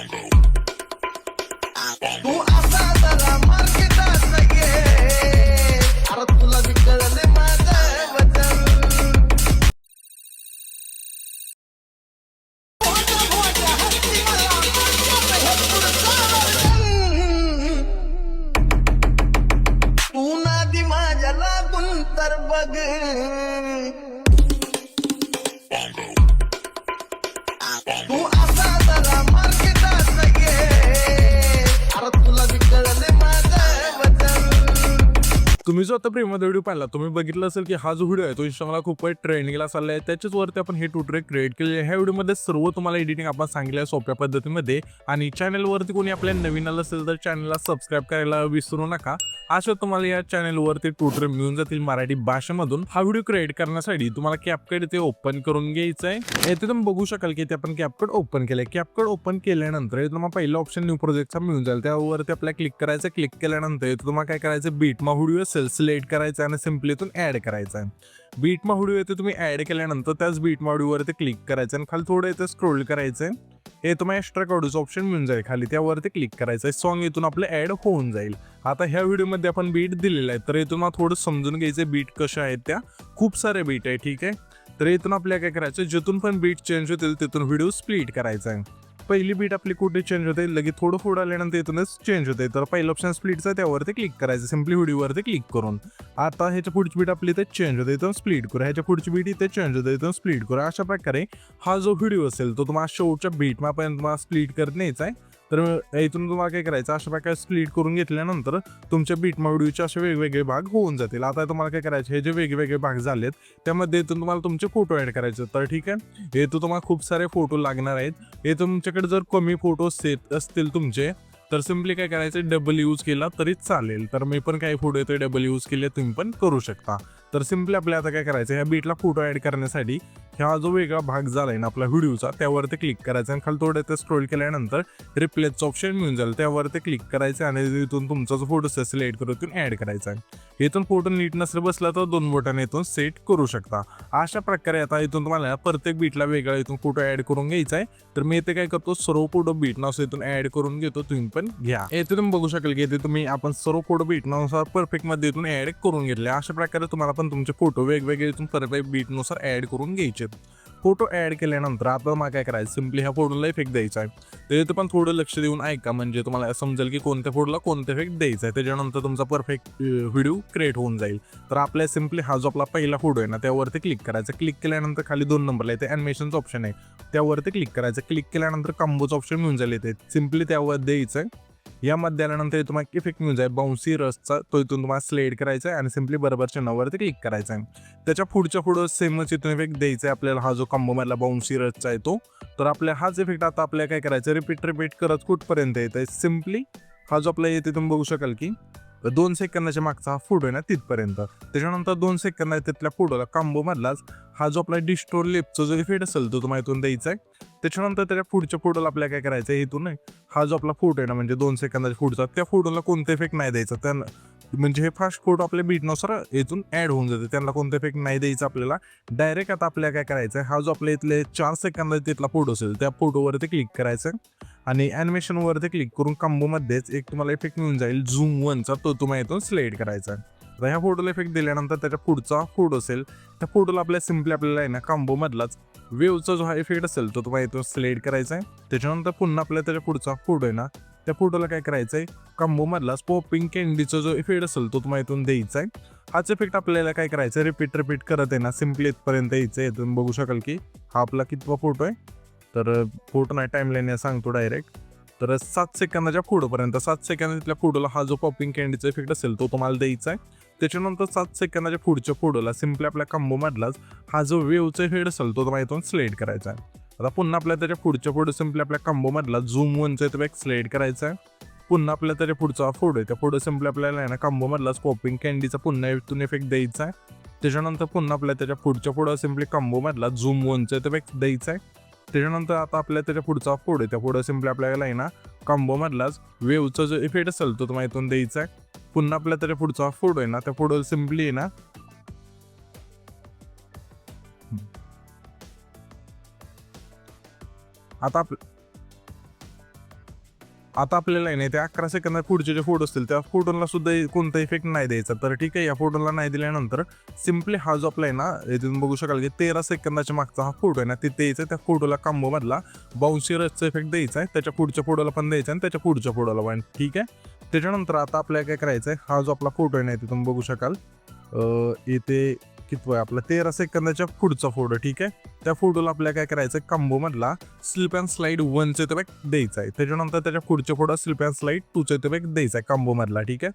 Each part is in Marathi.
तू असा जरा मार्केटात ये, अरे तुला बी कळले माझं वचन. मोठ्या हत्ती मला मारतात हे पुढचं वचन. तू नादी माझ्या लागून तर बघ, तू असा जरा मार्केटात ये, अरे तुला बी कळले माझं वचन. तुम्ही जो आता प्रेमाचा व्हिडिओ पाहिला, तुम्ही बघितलं असेल की हा जो व्हिडिओ आहे तो इंस्टाग्रामला खूप ट्रेंडिंगला चालला आहे. त्याच्याच वरती आपण हे ट्युटोरियल क्रिएट केले आहे. ह्या व्हिडिओमध्ये सर्व तुम्हाला एडिटिंग आपण सांगितलं आहे सोप्या पद्धतीमध्ये. आणि चॅनलवरती कोणी आपल्या नवीन आलं असेल तर चॅनलला सबस्क्राईब करायला विसरू नका. अशा तुम्हाला या चॅनलवरती ट्युटोरियल मिळून जातील मराठी भाषेमधून. हा व्हिडिओ क्रिएट करण्यासाठी तुम्हाला कॅपकट इथे ओपन करून घ्यायचं आहे. येथे तुम्ही बघू शकाल की इथे आपण कॅपकट ओपन केलंय. कॅपकट ओपन केल्यानंतर इथे तुम्हाला पहिला ऑप्शन न्यू प्रोजेक्टचा मिळून जाईल. त्यावरती आपल्याला क्लिक करायचं. क्लिक केल्यानंतर इथे तुम्हाला काय करायचं, बीटमा व्हिडिओ असेल सिलेक्ट करायचं आणि सिम्पली इथून ऍड करायचा आहे. बीटमा व्हिडिओ येथे तुम्ही ऍड केल्यानंतर त्याच बीटमा व्हिडिओवरती क्लिक करायचं आणि खाली थोडं इथे स्क्रोल करायचंय. हे तुम्हाला एक्स्ट्रा ऑडिओचं ऑप्शन मिळून जाईल खाली, त्यावरती क्लिक करायचं आहे. सॉन्ग इथून आपलं ऍड होऊन जाईल. आता ह्या व्हिडिओमध्ये आपण बीट दिलेला आहे, तर इथून मला थोडं समजून घ्यायचं बीट कशा आहेत त्या. खूप सारे बीट आहे, ठीक आहे. तर इथून आपल्याला काय करायचं, जिथून पण बीट चेंज होतील तिथून व्हिडिओ स्प्लिट करायचा आहे. पहिली बीट आपली कुठे चेंज होते, लगेच थोडं पुढं आल्यानंतर इथूनच चेंज होते. तर पहिलं ऑप्शन स्प्लिटचा, त्यावरती क्लिक करायचं सिम्पली व्हिडिओवरती क्लिक करून. आता ह्याच्या पुढची बीट आपली इथे चेंज होते, इथून स्प्लिट करू. ह्याच्या पुढची बीट इथे चेंज होते, इथून स्प्लिट करू. अशा प्रकारे हा जो व्हिडिओ असेल तो तुम्हाला शेवटच्या बीटमापर्यंत तुम्हाला स्प्लिट करत न्यायचा आहे. तर इथून तुम्हाला काय करायचं, अशा प्रकारे स्प्लिट करून घेतल्यानंतर तुमच्या बीटमा व्हिडिओचे असे वेगवेगळे भाग होऊन जातील. आता तुम्हाला काय करायचे, हे जे वेगवेगळे भाग झालेत त्यामध्ये इथून तुम्हाला तुमचे फोटो ऍड करायचे. तर ठीक आहे, हे तर तुम्हाला खूप सारे फोटो लागणार आहेत. हे तुमच्याकडे जर कमी फोटो सेट असतील तुमचे, तर सिम्पली काय करायचं, डबल यूज केला तरी चालेल. तर मी पण काही फोटो येतोय डबल यूज केले, तुम्ही पण करू शकता. तर सिम्पली आपल्याला आता काय करायचं, ह्या बीटला फोटो ऍड करण्यासाठी ह्या जो वेगळा भाग झालाय ना आपला व्हिडिओचा, त्यावरती क्लिक करायचं आणि खाली थोडं ते स्क्रोल केल्यानंतर रिप्लेसचं ऑप्शन मिळून जाईल. त्यावरती क्लिक करायचं आणि इथून तुमचा जो फोटो सिलेक्ट करून इथून ऍड करायचा आहे. इथून फोटो नीट नसेल बसला तर 2 बोटाने इथून सेट करू शकता. अशा प्रकारे आता इथून तुम्हाला प्रत्येक बीटला वेगळा इथून फोटो ऍड करून घ्यायचा आहे. तर मी इथे काय करतो, सर्व फोटो बीटनुसार इथून ऍड करून घेतो, तुम्ही पण घ्या. इथे तुम्ही बघू शकाल की इथे तुम्ही आपण सर्व फोटो बीटनुसार परफेक्ट मध्ये इथून ऍड करून घेतले. अशा प्रकारे तुम्हाला पण तुमचे फोटो वेगवेगळे इथून परफेक्ट बीटनुसार ऍड करून घ्यायचे. फोटो ऍड केल्यानंतर आता मला काय करायचं, सिम्पली ह्या फोटोला इफेक्ट द्यायचा आहे. तर इथे पण थोडं लक्ष देऊन ऐका, म्हणजे तुम्हाला समजेल की कोणत्या फोटोला कोणता इफेक्ट द्यायचा आहे. त्याच्यानंतर तुमचा परफेक्ट व्हिडिओ क्रिएट होऊन जाईल. तर आपल्या सिम्पली हा जो आपला पहिला फोटो आहे ना त्यावरती क्लिक करायचा. क्लिक केल्यानंतर खाली 2 नंबरला इथे ॲनिमेशनचं ऑप्शन आहे, त्यावरती क्लिक करायचं. क्लिक केल्यानंतर कॉम्बोचं ऑप्शन मिळून जाईल. इथे सिम्पली त्यावर द्यायचं आहे. यामध्ये आल्यानंतर तुम्हाला इफेक्ट मिळून जाईल बाउन्सी रसचा, तो इथून तुम्हाला सिलेक्ट करायचा आहे आणि सिम्पली बरोबर चिन्हावरती क्लिक करायचा आहे. त्याच्या पुढं सेमच इथून इफेक्ट द्यायचा आहे आपल्याला, हा जो कॉम्बो मधला बाउन्सी रसचा आहे तो. तर आपल्या हाच इफेक्ट आता आपल्याला काय करायचं, रिपीट करत कुठपर्यंत येतं, सिम्पली हा जो आपला येते तुम्ही बघू शकाल की 2 सेकंदाच्या मागचा हा फोटो आहे ना तिथपर्यंत. त्याच्यानंतर 2 सेकंद तिथल्या फोटोला कॉम्बो मधलाच हा जो आपला डिस्टोर लिपचा जो इफेक्ट असेल तो तुम्हाला इथून द्यायचा आहे. त्याच्यानंतर त्याच्या पुढच्या फोटोला आपल्याला काय करायचं आहे, इथून हा जो आपला फोटो आहे ना म्हणजे 2 सेकंदाच्या पुढचा, त्या फोटोला कोणता इफेक्ट नाही द्यायचा. त्यांना म्हणजे हे फास्ट फोटो आपल्या बीटनुसार इथून ऍड होऊन जाते, त्यांना कोणता इफेक्ट नाही द्यायचा आपल्याला. डायरेक्ट आता आपल्याला काय करायचं आहे, हा जो आपल्या इथले 4 सेकंदाचा तिथला फोटो असेल त्या फोटोवरती क्लिक करायचं आणि ॲनिमेशनवरती क्लिक करून कॉम्बोमध्येच एक तुम्हाला इफेक्ट मिळून जाईल झूम 1चा, तो तुम्हाला इथून सिलेक्ट करायचा आहे. आता ह्या फोटोला इफेक्ट दिल्यानंतर त्याच्या पुढचा फोटो असेल त्या फोटोला आपल्या सिम्पली आपल्याला आहे ना कॉम्बो मधलाच वेवचा जो हा इफेक्ट असेल तो तुम्हाला इथून सिलेक्ट करायचा आहे. त्याच्यानंतर पुन्हा आपल्या त्याच्या पुढचा फोटो आहे ना त्या फोटोला काय करायचं आहे, कॉम्बो मधलाच पॉपिंग कॅन्डीचा जो इफेक्ट असेल तो तुम्हाला इथून द्यायचा आहे. हाच इफेक्ट आपल्याला काय करायचं आहे, रिपीट करत आहे ना सिम्पली इथपर्यंत यायचं आहे. इथून बघू शकाल की हा आपला कितवा फोटो आहे, तर फोटो नाही टाइमलाईन सांगतो डायरेक्ट. तर 7 सेकंदाच्या फोटोपर्यंत, 7 सेकंद तिथल्या फोटोला हा जो पॉपिंग कॅन्डीचा इफेक्ट असेल तो तुम्हाला द्यायचा आहे. त्याच्यानंतर 7 सेकंदाच्या पुढच्या फोटोला सिम्पली आपल्या कॉम्बो मधलाच हा जो वेवचा इफेक्ट असेल तो तुम्हाला इथून सिलेक्ट करायचा आहे. आता पुन्हा आपल्या त्याच्या पुढच्या फोटो सिम्पली आपल्या कॉम्बो मधला झूम 1चा इफेक्ट सिलेक्ट करायचा आहे. पुन्हा आपल्या त्याच्या पुढचा फोटो आहे त्या फोटो सिम्पली आपल्याला आहे ना कॉम्बो मधलाच पॉपिंग कॅन्डीचा पुन्हा इथून इफेक्ट द्यायचा आहे. त्याच्यानंतर पुन्हा आपल्या त्याच्या पुढच्या फोटो सिम्पली कॉम्बो मधला झूम 1चा इफेक्ट द्यायचा आहे. त्याच्यानंतर आता आपल्या त्याच्या पुढचा फोटो आहे त्या फोटो सिम्पली आपल्याला आहे ना कॉम्बो मधलाच वेवचा जो इफेक्ट असेल तो तुम्हाला इथून द्यायचा आहे. पुन्हा आपल्या त्याच्या पुढचा फोटो आहे ना त्या फोटो सिम्पली आहे ना आता आता आपल्याला आहे ना ते 11 सेकंदात पुढचे जे फोटो असतील त्या फोटोला सुद्धा कोणता इफेक्ट नाही द्यायचा. तर ठीक आहे, या फोटोला नाही दिल्यानंतर सिम्पली हा जो आपला आहे ना, इथून बघू शकाल की 13 सेकंदाच्या मागचा हा फोटो आहे ना, तिथे यायचा, त्या फोटोला कॉम्बो मधला बाउन्सी रचचा इफेक्ट द्यायचा आहे, त्याच्या पुढच्या फोटोला पण द्यायचा आणि त्याच्या पुढच्या फोटोला पण. ठीक आहे, त्याच्यानंतर आता आपल्याला काय करायचं आहे, हा जो आपला फोटो आहे ना तिथून बघू शकाल इथे कितवा आहे आपला 13 सेकंदाच्या पुढचा फोटो. ठीक आहे, त्या फोटोला आपल्याला काय करायचं आहे, कॉम्बो मधला स्लिप अँड स्लाइड 1चा इफेक्ट द्यायचा आहे. त्याच्यानंतर त्याच्या पुढच्या फोटो स्लिप अँड स्लाइड 2चा इफेक्ट द्यायचा आहे कॉम्बो मधला. ठीक आहे,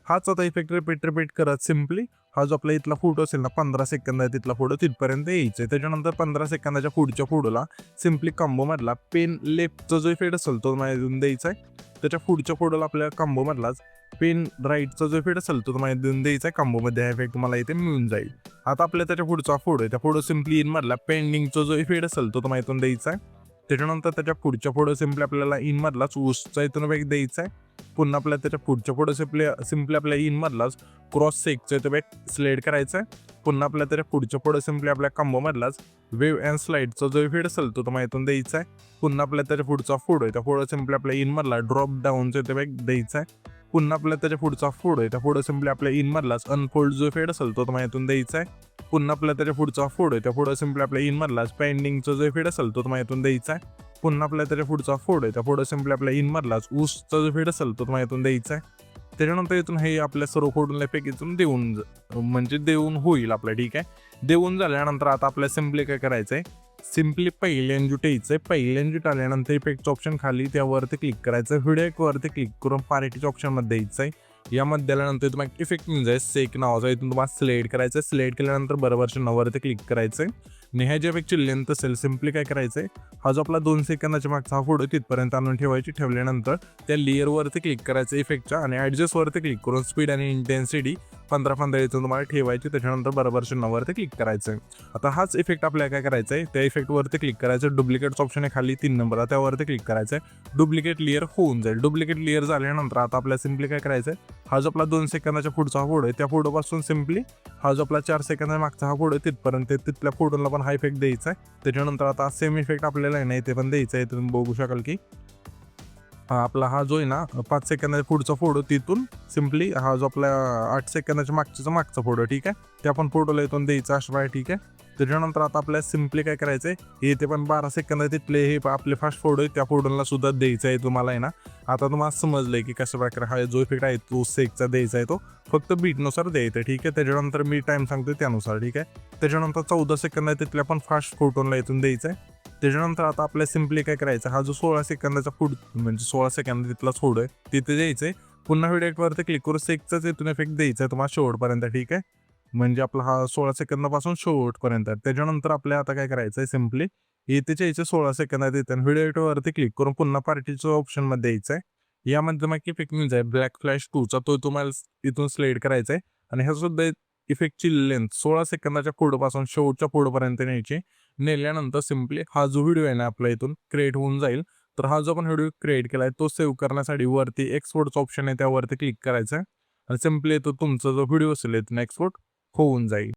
हाच आता इफेक्ट रिपीट करत सिम्पली हा जो आपला इथला फोटो असेल ना 15 सेकंद आहे तिथला फोटो तिथपर्यंत यायचा आहे. त्याच्यानंतर 15 सेकंदाच्या पुढच्या फोटोला सिम्पली कॉम्बो मधला पेन लेफ्टचा जो इफेक्ट असेल तो माहिती द्यायचा आहे. त्याच्या पुढच्या फोटोला आपल्या कॉम्बो मधलाच पेन राईटचा जो इफेक्ट असेल तो तुम्हाला देऊन द्यायचा आहे. कॉम्बोमध्ये हा इफेक्ट तुम्हाला इथे मिळून जाईल. आता आपल्या त्याच्या पुढचा फोटो आहे, त्या फोटो सिम्पली इन मधला पेंडिंगचा जो इफेक्ट असेल तो तुम्हाला इथून द्यायचा आहे. त्याच्यानंतर त्याच्या पुढच्या फोटो सिम्पली आपल्याला इन मधलाच ऊसचा इथून इफेक्ट द्यायचा आहे. पुन्हा आपल्या त्याच्या पुढच्या फोटो सिम्पली आपल्या इन मधलाच क्रॉस सेकचा इफेक्ट सिलेक्ट करायचा आहे. पुन्हा आपल्या त्याच्या पुढच्या फोटो सिम्पली आपल्या कॉम्बो मधलाच वेव्ह अँड स्लाइडचा जो इफेक्ट असेल तो तुम्हाला इथून द्यायचा आहे. पुन्हा आपल्या त्याच्या पुढचा फोटो आहे, त्या फोटो सिम्पली आपल्या इन मधला ड्रॉप डाऊनचा इफेक्ट द्यायचा आहे. पुन्हा आपल्या त्याच्या पुढचा फोटो आहे, त्या फोटो सिम्पली आपल्या इन मधलाच अनफोल्ड जो इफेक्ट असेल तो तुम्हाला इथून द्यायचा आहे. पुन्हा आपल्या त्याच्या पुढचा फोटो आहे, त्या फोटो सिम्पली आपल्या इन मधलाच पेंडिंगचा जो इफेक्ट असेल तो तुम्हाला इथून द्यायचा आहे. पुन्हा आपल्या त्याच्या पुढचा फोटो आहे, त्या फोटो सिम्पली आपल्या इन मधलाच ऊसचा जो इफेक्ट असेल तो तुम्हाला इथून द्यायचा आहे. त्याच्यानंतर इथून हे आपल्या सर्व फोटोला इफेक्ट इथून देऊन होईल आपल्या. ठीक आहे, देऊन झाल्यानंतर आता आपल्या सिम्पली काय करायचं आहे, सिम्पली पहिल्यांदा यायचं आहे. पहिल्यांदा आल्यानंतर इफेक्टचं ऑप्शन खाली त्यावरती क्लिक करायचं, व्हिडिओ वरती क्लिक करून पार्टीच्या ऑप्शनमध्ये द्यायचं आहे. यामध्ये आल्यानंतर तुम्हाला इफेक्ट मिळून जाईल सेक नावाचा, इथून तुम्हाला सिलेक्ट करायचं आहे. सिलेक्ट केल्यानंतर बरोबरच्या नवरती क्लिक करायचं आहे. आणि ह्या जे इफेक्टची लेंथ असेल सिम्पली काय करायचं आहे, हा जो आपला 2 सेकंदाच्या मागचा हा फोटो तिथपर्यंत आणून ठेवल्यानंतर त्या लेअरवरती क्लिक करायचं इफेक्टच्या आणि ॲडजस्टवरती क्लिक करून स्पीड आणि इंटेन्सिटी 15-15 इथून तुम्हाला ठेवायची. त्याच्यानंतर बरोबरच्या नवरती क्लिक करायचं आहे. आता हाच इफेक्ट आपल्याला काय करायचं आहे, त्या इफेक्टवरती क्लिक करायचं, डुप्लिकेटचं ऑप्शन आहे खाली 3 नंबर त्यावरती क्लिक करायचं आहे. डुप्लिकेट लेअर होऊन जाईल. डुप्लिकेट लेअर झाल्यानंतर आता आपल्याला सिम्पली काय करायचं आहे, हा जो आपला 2 सेकंदाच्या पुढचा हा फोटो आहे त्या फोटोपासून सिम्पली हा जो आपला 4 सेकंदा मागचा हा फोटो आहे तिथपर्यंत तिथल्या फोटोला पण हा इफेक्ट द्यायचा आहे. त्याच्यानंतर आता सेम इफेक्ट आपल्याला आहे ना इथे पण द्यायचा आहे. तुम्ही बघू शकाल की आपला हा जो आहे ना 5 सेकंदाच्या पुढचा फोटो तिथून सिम्पली हा जो आपला 8 सेकंदाच्या मागचा फोटो. ठीक आहे, त्या पण फोटोला इथून द्यायचा असं आहे. ठीक आहे, त्याच्यानंतर आता आपल्याला सिम्पली काय करायचं आहे, इथे पण 12 सेकंद तिथले हे आपले फास्ट फोटो आहे त्या फोटोला सुद्धा द्यायचा आहे तुम्हाला आहे ना. आता तुम्हाला समजलंय की कसं प्रकारे हा जो इफेक्ट आहे तो सेकचा द्यायचा आहे, तो फक्त बीटनुसार द्यायचा. ठीक आहे, त्याच्यानंतर मी टाइम सांगतो त्यानुसार. ठीक आहे, त्याच्यानंतर 14 सेकंद आहे तिथल्या पण फास्ट फोटोला इथून द्यायचा आहे. त्याच्यानंतर आता आपल्याला सिम्पली काय करायचं, हा जो 16 सेकंदाचा म्हणजे 16 सेकंद तिथला फोटो आहे तिथे द्यायचंय. पुन्हा व्हिडिओवरती क्लिक करून सेकचाच इथून इफेक्ट द्यायचा आहे तुम्हाला शेवटपर्यंत. ठीक आहे, म्हणजे आपला हा 16 सेकंदापासून शेवटपर्यंत. त्याच्यानंतर आपल्याला आता काय करायचं आहे, सिम्पली इथेच्या इथे 16 सेकंदात येते व्हिडिओवरती क्लिक करून पुन्हा पार्टीच्या ऑप्शनमध्ये द्यायचं आहे. यामध्ये मग इफेक्ट मिळून जाईल ब्लॅक फ्लॅश 2चा, तो तुम्हाला इथून सिलेक्ट करायचा आहे. आणि ह्या सुद्धा इफेक्टची लेंथ 16 सेकंदाच्या फोटोपासून शेवटच्या फोटोपर्यंत न्यायची. नेल्यानंतर सिम्पली हा जो व्हिडिओ आहे ना आपला इथून क्रिएट होऊन जाईल. तर हा जो आपण व्हिडिओ क्रिएट केलाय तो सेव्ह करण्यासाठी वरती एक्सपोर्टचा ऑप्शन आहे त्यावरती क्लिक करायचं आहे आणि सिम्पली तो तुमचा जो व्हिडिओ असेल इथून एक्सपोर्ट होऊन जाईल.